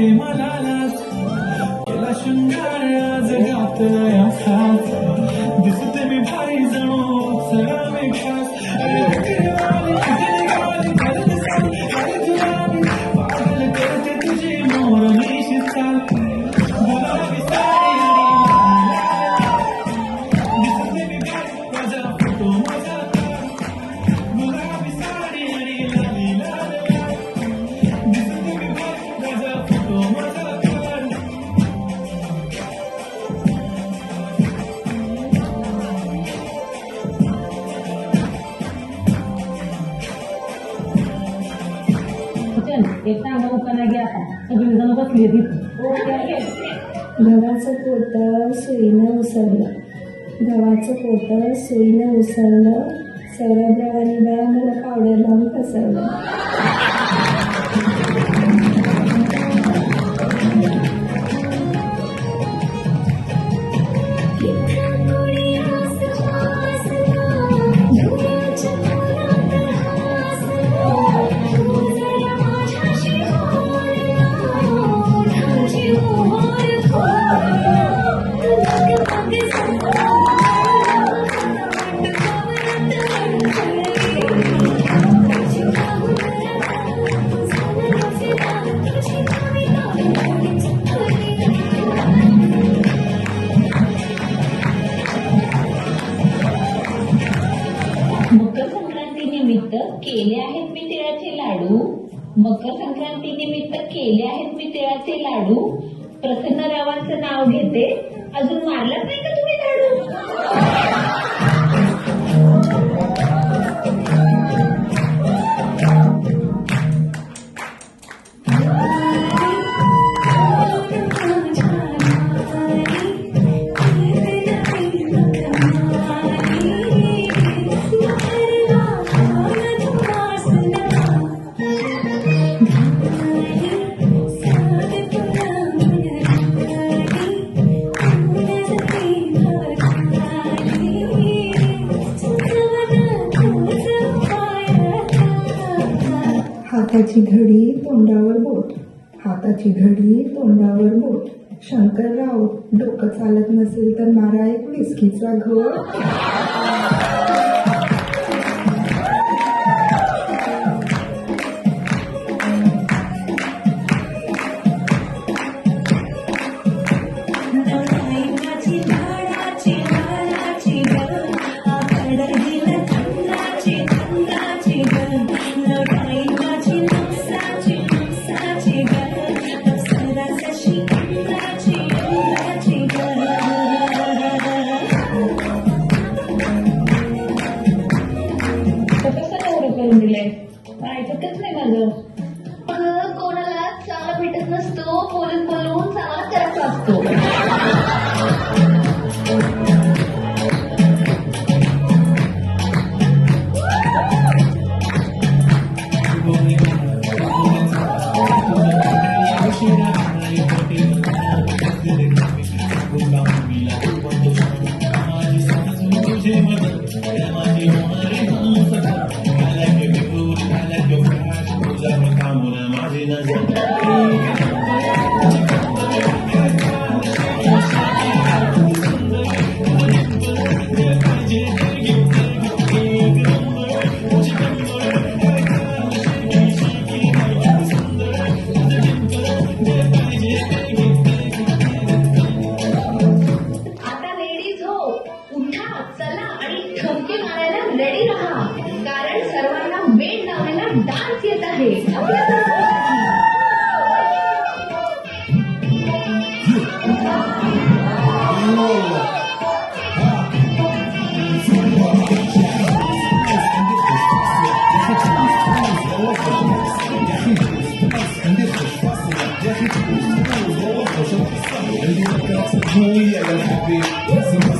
वाटते मला लाज केला शृंगार आज गातोय असाच दिसते मी भारी जणू सगळा मी खास पागल करते तुझी मोर निशी चाल गुलाबी साडी दिसते मी भारी माझा फोटो माझा गुलाबी साडी आणि लाली लाल दिसते मी भारी माझा फोटो माझा एक चांगला उपाय घ्या सगळी जण बसली गव्हाचं पोतं सुईनं उसळलं गव्हाचं पोतं सुईनं उसळलं सौरभरावानी बाया मला पावडर लावून फसवलं मकर संक्रांती निमित्त केले आहेत मी तिळाचे लाडू मकर संक्रांती निमित्त केले आहेत मी तिळाचे लाडू प्रसन्नरावांचं नाव घेते अजून मारलाच नाही का तुम्ही झाडू हाताची घडी तोंडावर बोट हाताची घडी तोंडावर बोट शंकरराव डोकं चालत नसेल तर मारा एक विस्कीचा घोट ऐकतच नाही माझं कोणाला चांगला भेटत नसतो बोलून बोलून चांगला करायचा असतो रेडी राहा कारण सर्वांना वेळ लावलेला डान्स येत आहे Yeah,